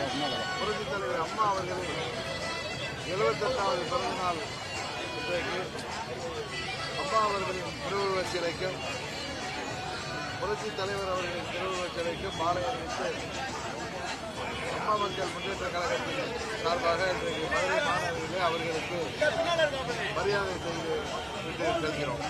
புரட்சித் தலைவர் அம்மா அவர்களின் 78வது பிறந்த நாள் இன்றைக்கு அம்மா அவர்களின் திருவுருவச் சிலைக்கும் புரட்சித் தலைவர் அவர்களின் திருவுருவச் சிலைக்கும் மாலை அணிவித்து அம்மா மக்கள் முன்னேற்ற கழகத்தின் சார்பாக இன்றைக்கு மதுரை மாநகரிலே அவர்களுக்கு மரியாதை செய்து விட்டு செல்கிறோம்.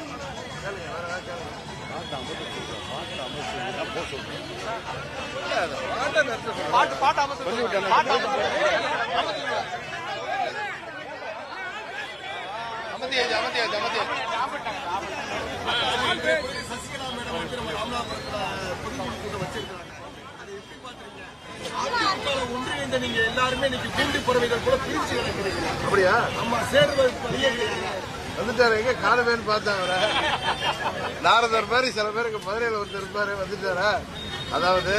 ஒன்றிணைந்த நீங்க எல்லாருமே இன்னைக்கு கூண்டி பறவைகள் கூட பிரிச்சு கிடைக்கிறீங்க. அப்படியா? நம்ம சேர்வது வந்துட்டாரு. எங்க காணவேன்னு பார்த்தா அவரை நாரதர் மாதிரி சில பேருக்கு மதுரையில் ஒருத்தர் இருப்பாரு. வந்துட்டாரா? அதாவது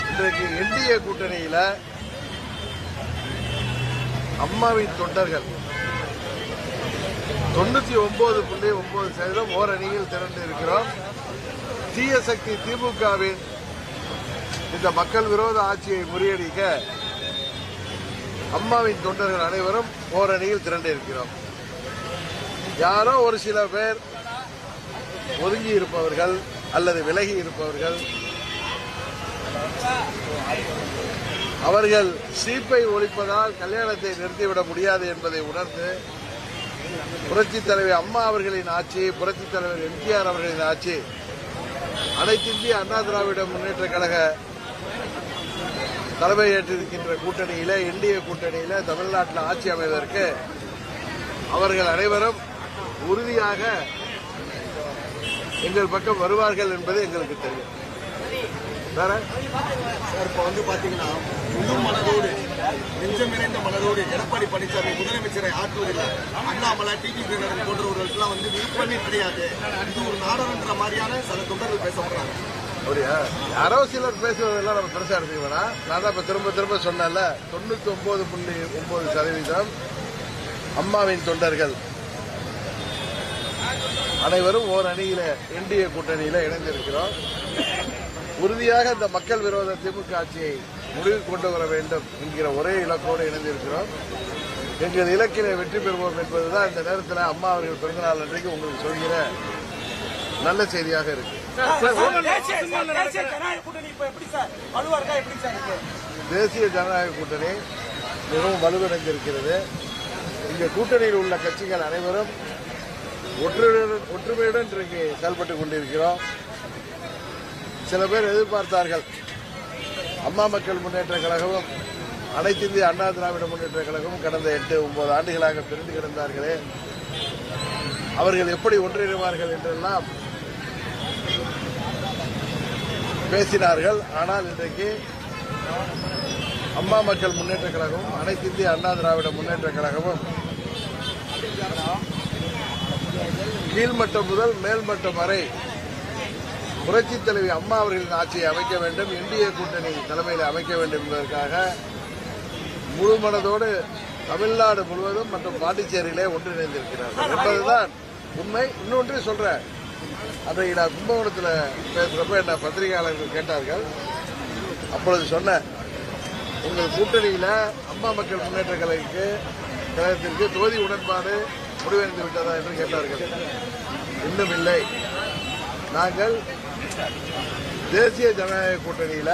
இன்றைக்கு என்டிஏ கூட்டணியில அம்மாவின் தொண்டர்கள் 99.9% ஓரணியில் திரண்டு இருக்கிறோம். தீய சக்தி திமுகவின் இந்த மக்கள் விரோத ஆட்சியை முறியடிக்க அம்மாவின் தொண்டர்கள் அனைவரும் ஓரணியில் திரண்டு இருக்கிறோம். யாரோ ஒரு சில பேர் ஒதுங்கி இருப்பவர்கள் அல்லது விலகி இருப்பவர்கள் அவர்கள் சீப்பை ஒழிப்பதால் கல்யாணத்தை நிறுத்திவிட முடியாது என்பதை உணர்ந்து புரட்சித் தலைவர் அம்மா அவர்களின் ஆட்சி, புரட்சித் தலைவர் எம்ஜிஆர் அவர்களின் ஆட்சி, அனைத்திந்திய அண்ணா திராவிட முன்னேற்ற கழக தலைமையேற்றிருக்கின்ற கூட்டணியில என்டிஏ கூட்டணியில தமிழ்நாட்டில் ஆட்சி அமைவதற்கு அவர்கள் அனைவரும் உறுதியாக எங்கள் பக்கம் வருவார்கள் என்பது எங்களுக்கு தெரியும். சார் இப்ப பாத்தீங்கன்னா முழு மனதோடு நெஞ்சமிறைந்த மனதோடு எடப்பாடி பழனிசாமி முதலமைச்சரை ஆற்றுவதில்லை. அண்ணாமலை டிடிவி போன்றவர்களுக்கெல்லாம் விருப்பமே கிடையாது. இது ஒரு நாடகன்ற மாதிரியான சில தொண்டர்கள் பேசப்படுறாங்க. அப்படியா? யாரோ சிலர் பேசுவதெல்லாம் நம்ம பெருசா எடுத்துக்க வேணாம். நான் தான் இப்ப திரும்ப சொன்னேன்ல, 99.9% அம்மாவின் தொண்டர்கள் அனைவரும் ஓர் அணியில என்டிஏ கூட்டணியில இணைந்திருக்கிறோம். உறுதியாக இந்த மக்கள் விரோத திமுக ஆட்சியை முடிவுக்கு கொண்டு வர வேண்டும் என்கிற ஒரே இலக்கோடு இணைந்திருக்கிறோம். எங்கள் இலக்கிலே வெற்றி பெறுவோம் என்பதுதான் இந்த நேரத்தில் அம்மா அவர்கள் பிறந்தநாள் அன்றைக்கு உங்களுக்கு சொல்கிற நல்ல செய்தியாக இருக்கு. தேசிய ஜனநாயக கூட்டணி மிகவும் வலுவடைந்திருக்கிறது. இந்த கூட்டணியில் உள்ள கட்சிகள் அனைவரும் ஒற்றுமையுடன் இன்றைக்கு செயல்பட்டுக் கொண்டிருக்கிறோம். சில பேர் எதிர்பார்த்தார்கள், அம்மா மக்கள் முன்னேற்ற கழகமும் அனைத்து இந்திய அண்ணா திராவிட முன்னேற்ற கழகமும் கடந்த 8-9 ஆண்டுகளாக பிரிந்து கிடந்தார்களே, அவர்கள் எப்படி ஒன்றிணைவார்கள் என்றெல்லாம் பேசினார்கள். ஆனால் இன்றைக்கு அம்மா மக்கள் முன்னேற்ற கழகமும் அனைத்து இந்திய அண்ணா திராவிட முன்னேற்ற கழகமும் கீழ்மட்டம் முதல் மேல்மட்டம் வரை புரட்சித் தலைவி அம்மா அவர்களின் ஆட்சியை அமைக்க வேண்டும், என்டிஏ கூட்டணி தலைமையில் அமைக்க வேண்டும் என்பதற்காக முழு மனதோடு தமிழ்நாடு முழுவதும் மற்றும் பாண்டிச்சேரியிலே ஒன்றிணைந்திருக்கிறார்கள் என்பதுதான் உண்மை. இன்னொன்று சொல்றேன், அன்றைக்கு நான் கும்பகோணத்தில் பேசுறப்ப என்ன பத்திரிகையாளர்கள் கேட்டார்கள். அப்பொழுது சொன்னேன், உங்கள் கூட்டணியில அம்மா மக்கள் முன்னேற்ற கழகத்திற்கு தொகுதி உடன்பாடு முடிவடைந்து விட்டதா என்று கேட்டார்கள். இன்னும் இல்லை. நாங்கள் தேசிய ஜனநாயக கூட்டணியில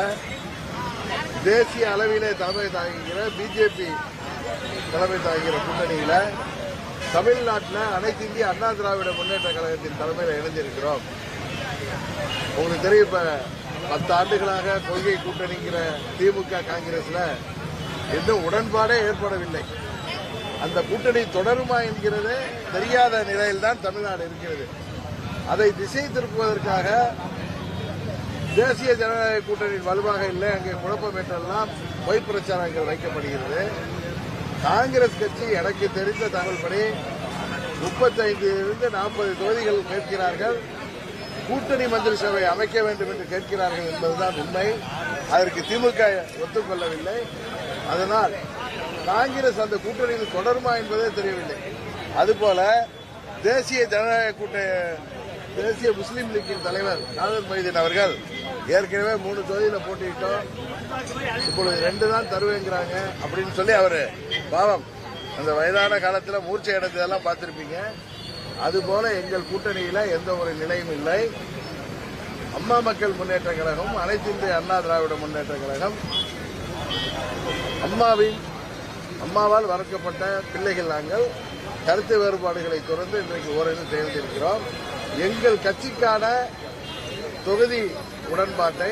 தேசிய அளவிலே தலைமை தாங்குகிற பிஜேபி தலைமை தாங்குகிற கூட்டணியில தமிழ்நாட்டில் அனைத்து இந்திய அண்ணா திராவிட முன்னேற்ற கழகத்தின் தலைமையில் இணைந்திருக்கிறோம். உங்களுக்கு தெரியும், இப்ப 10 ஆண்டுகளாக கொள்கை கூட்டணிங்கிற திமுக காங்கிரஸ்ல இன்னும் உடன்பாடே ஏற்படவில்லை. அந்த கூட்டணி தொடருமா என்கிறதே தெரியாத நிலையில்தான் தமிழ்நாடு இருக்கிறது. அதை திசை திருப்புவதற்காக தேசிய ஜனநாயக கூட்டணியின் வலுவாக இல்லை, அங்கே குழப்பம் என்றெல்லாம் பொய் பிரச்சாரங்கள் வைக்கப்படுகிறது. காங்கிரஸ் கட்சி எனக்கு தெரிந்த தகவல்படி 35 40 தொகுதிகள் கேட்கிறார்கள். கூட்டணி மந்திரி சபை அமைக்க வேண்டும் என்று கேட்கிறார்கள் என்பதுதான் உண்மை. அதற்கு திமுக ஒத்துக்கொள்ளவில்லை. அதனால் காங்கிரஸ் அந்த கூட்டணியில் தொடருமா என்பதே தெரியவில்லை. அதுபோல தேசிய ஜனநாயக தேசிய முஸ்லீம் லீக்கின் தலைவர் நாதர் மைதீன் அவர்கள் ஏற்கனவே 3 தொகுதியில் போட்டிட்டோம், இப்பொழுது 2 தான் தருவேங்கிறாங்க அப்படின்னு சொல்லி அவரு பாவம் அந்த வயதான காலத்தில் மூர்ச்சை அடைந்ததெல்லாம் பார்த்திருப்பீங்க. அதுபோல எங்கள் கூட்டணியில எந்த ஒரு நிலையும் இல்லை. அம்மா மக்கள் முன்னேற்ற கழகம், அனைத்து இந்திய அண்ணா திராவிட முன்னேற்ற கழகம், அம்மாவால் வளர்க்கப்பட்ட பிள்ளைகள் நாங்கள். கருத்து வேறுபாடுகளை தொடர்ந்து இன்றைக்கு ஓரளவு தேர்ந்தெடுக்கிறோம். எங்கள் கட்சிக்கான தொகுதி உடன்பாட்டை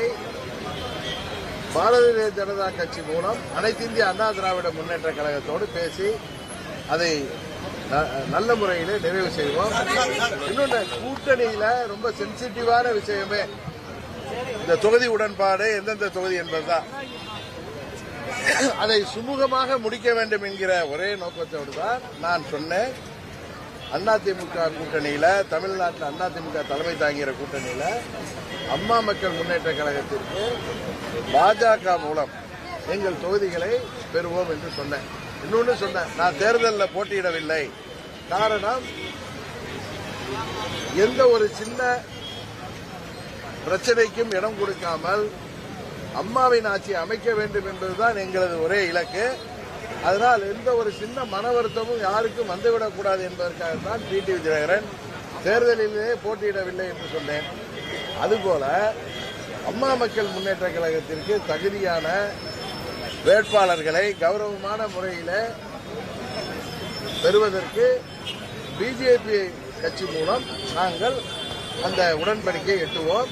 பாரதிய ஜனதா கட்சி மூலம் அனைத்து இந்திய அண்ணா திராவிட முன்னேற்ற கழகத்தோடு பேசி அதை நல்ல முறையில் நிறைவு செய்வோம். இன்னொன்று, கூட்டணியில ரொம்ப சென்சிட்டிவான விஷயமே இந்த தொகுதி உடன்பாடு, எந்தெந்த தொகுதி என்பதுதான். அதை சுமூகமாக முடிக்க வேண்டும் என்கிற ஒரே நோக்கத்தோடு தான் நான் சொன்னேன். அதிமுக கூட்டணியில, தமிழ்நாட்டில் அதிமுக தலைமை தாங்கிற கூட்டணியில அம்மா மக்கள் முன்னேற்ற கழகத்திற்கு பாஜக மூலம் எங்கள் தொகுதிகளை பெறுவோம் என்று சொன்னேன். இன்னொன்னு சொன்னேன், நான் தேர்தலில் போட்டியிடவில்லை. காரணம், எந்த ஒரு சின்ன பிரச்சனைக்கும் இடம் கொடுக்காமல் அம்மாவின் ஆட்சியை அமைக்க வேண்டும் என்பதுதான் எங்களது ஒரே இலக்கு. அதனால் எந்த ஒரு சின்ன மன வருத்தமும் யாருக்கும் வந்துவிடக்கூடாது என்பதற்காகத்தான் டிடிவி தினகரன் தேர்தலிலே போட்டியிடவில்லை என்று சொன்னேன். அதுபோல அம்மா மக்கள் முன்னேற்ற கழகத்திற்கு தகுதியான வேட்பாளர்களை கௌரவமான முறையில் பெறுவதற்கு பிஜேபி கட்சி மூலம் நாங்கள் அந்த உடன்படிக்கையை எட்டுவோம்.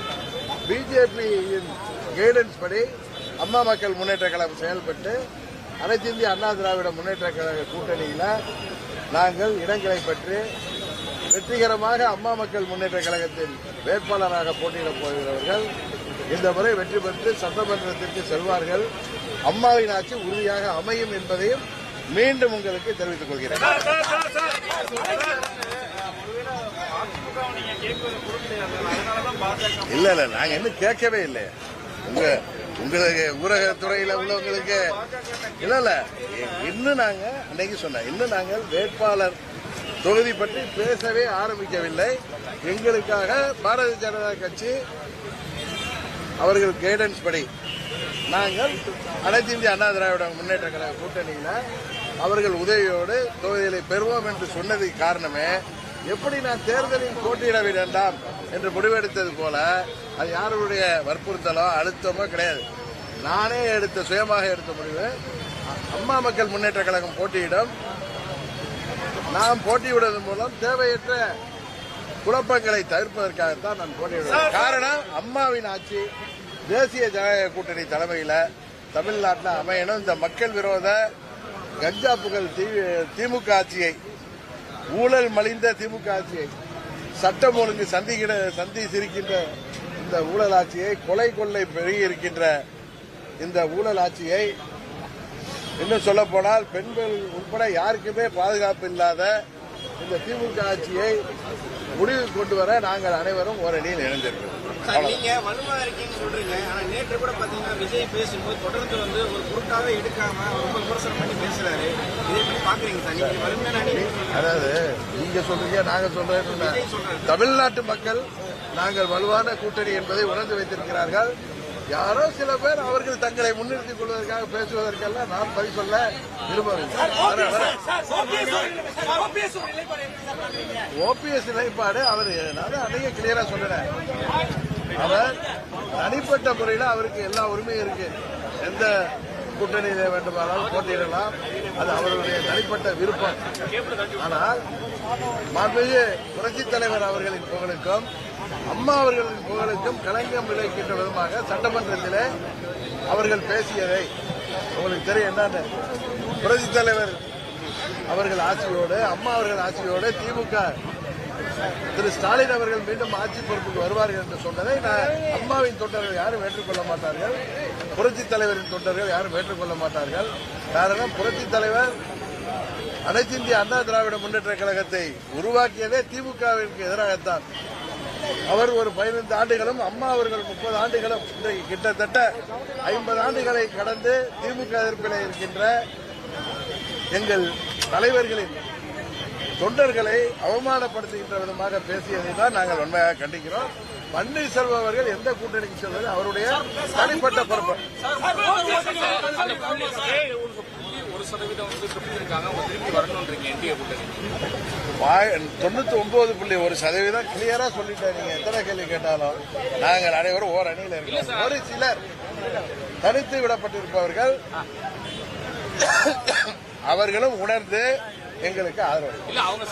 பிஜேபியின் கைடன்ஸ் படி அம்மா மக்கள் முன்னேற்ற கழகம் செயல்பட்டு அனைத்து இந்திய அண்ணா திராவிட முன்னேற்ற கழக கூட்டணியில் நாங்கள் இடங்களை பெற்று வெற்றிகரமாக அம்மா மக்கள் முன்னேற்ற கழகத்தின் வேட்பாளராக போட்டியிடப் போகிறவர்கள் இந்த முறை வெற்றி பெற்று சட்டமன்றத்திற்கு செல்வார்கள். அம்மாவின் ஆட்சி உறுதியாக அமையும் என்பதையும் மீண்டும் உங்களுக்கு தெரிவித்துக் கொள்கிறேன். இல்ல இல்ல, நாங்க இன்னும் கேட்கவே இல்லை. உங்களுக்கு ஊரகத்துறையில உள்ளவங்களுக்கு இல்ல இல்ல, இன்னும் நாங்க அன்னைக்கு சொன்னேன், இன்னும் நாங்கள் வேட்பாளர் தொகுதி பற்றி பேசவே ஆரம்பிக்கவில்லை. எங்களுக்காக பாரதிய ஜனதா கட்சி அவர்கள் கைடன்ஸ் படி நாங்கள் அனைத்து இந்திய அண்ணா திராவிட முன்னேற்ற கழக கூட்டணியில அவர்கள் உதவியோடு தொகுதிகளை பெறுவோம் என்று சொன்னதுக்கு காரணமே, எப்படி நான் தேர்தலில் போட்டியிட வேண்டாம் என்று முடிவெடுத்தது போல அது யாருடைய வற்புறுத்தலோ அழுத்தமோ கிடையாது. நானே சுயமாக எடுத்த முடிவு. அம்மா மக்கள் முன்னேற்ற கழகம் போட்டியிடும். நாம் போட்டியிடுவதன் மூலம் தேவையற்ற குழப்பங்களை தவிர்ப்பதற்காகத்தான் நான் போட்டியிடுவேன். காரணம், அம்மாவின் ஆட்சி தேசிய ஜனநாயக கூட்டணி தலைமையில் தமிழ்நாட்டில் அமையணும். இந்த மக்கள் விரோத கஞ்சா புகழ் திமுக ஆட்சியை, ஊழல் மலிந்த திமுக ஆட்சியை, சட்டம் ஒழுங்கு சந்தி சிரிக்கின்ற இந்த ஊழல் ஆட்சியை, கொலை கொள்ளை பெருகி இருக்கின்ற இந்த ஊழல் ஆட்சியை, இன்னும் சொல்ல போனால் பெண்கள் உட்பட யாருக்குமே பாதுகாப்பு இல்லாத இந்த திமுக ஆட்சியை முடிவுக்கு கொண்டு வர நாங்கள் அனைவரும் ஓரணியில் இணைந்திருக்கிறோம். நீங்க வலுவா இருக்கீங்கன்னு சொல்றீங்க, ஆனா நேற்று கூட பாத்தீங்கன்னா விஜய் பேசும்போது தொடர்ந்து ஒரு பொருட்டாவே எடுக்காம ரொம்ப விமர்சனம் பண்ணி பேசுறாரு. இதை எப்படி பாக்குறீங்க சார்? நீங்க வலிமையான, அதாவது நீங்க சொல்றீங்க, நாங்க சொல்றேன், தமிழ்நாட்டு மக்கள் நாங்கள் வலுவான கூட்டணி என்பதை உணர்ந்து வைத்திருக்கிறார்கள். யாரோ சில பேர் அவர்கள் தங்களை முன்னிறுத்திக் கொள்வதற்காக பேசுவதற்கெல்லாம் நான் பதில் சொல்ல விரும்பவில்லை. ஓபிஎஸ் நிலைப்பாடு அவர் அன்னைக்கு கிளியரா சொல்றேன். அவர் தனிப்பட்ட முறையில் அவருக்கு எல்லா உரிமையும் இருக்கு. எந்த கூட்டணியில வேண்டுமானாலும் போட்டியிடலாம், அது அவர்களுடைய தனிப்பட்ட விருப்பம். ஆனால் மாண்புமிகு புரட்சித் தலைவர் அவர்களின் புகழுக்கும் அம்மா அவர்களின் புகழுக்கும் களங்கம் விளைக்கின்ற விதமாக சட்டமன்றத்தில் அவர்கள் பேசியதை உங்களுக்கு தெரியும். என்னன்னு, புரட்சித் தலைவர் அவர்கள் ஆட்சியோடு, அம்மா அவர்கள் ஆட்சியோடு திமுக திரு ஸ்டாலின் அவர்கள் மீண்டும் ஆட்சி பொறுப்புக்கு வருவார்கள் என்று சொன்னதை அம்மாவின் தொண்டர்கள் யாரும் ஏற்றுக்கொள்ள மாட்டார்கள், புரட்சித் தலைவரின் தொண்டர்கள் யாரும் ஏற்றுக்கொள்ள மாட்டார்கள். காரணம், புரட்சித் தலைவர் அனைத்து இந்திய அண்ணா திராவிட முன்னேற்ற கழகத்தை உருவாக்கியதே திமுகவிற்கு எதிராகத்தான். அவர் ஒரு 15 ஆண்டுகளும், அம்மா அவர்கள் 30 ஆண்டுகளும், இன்றைக்கு கிட்டத்தட்ட 50 ஆண்டுகளை கடந்து திமுக எதிர்ப்பில் இருக்கின்ற எங்கள் தலைவர்களின் தொண்டர்களை அவமானப்படுத்துகின்ற விதமாக பேசியதை தான் நாங்கள் உண்மையாக கண்டிக்கிறோம். பன்னீர்செல்வம் அவர்கள் எந்த கூட்டணிக்கு செல்வது அவருடைய தனிப்பட்ட பொறுப்பு. அந்த புள்ளியே 1% வந்து திருப்பி இருக்காங்க, அவங்க திருப்பி வரணும்ன்றீங்க என்டிஏ கூட்டணி. 99.1% கிளியரா சொல்லிட்டேன். நீங்க எத்தனை கேள்வி கேட்டாலும் நாங்கள் அனைவரும் ஓர் அணியில் இருக்கோம். ஒரு சிலர் தனித்து விடப்பட்டிருப்பவர்கள் அவர்களும் உணர்ந்து எங்களுக்கு ஆதரவு. இல்ல அவங்க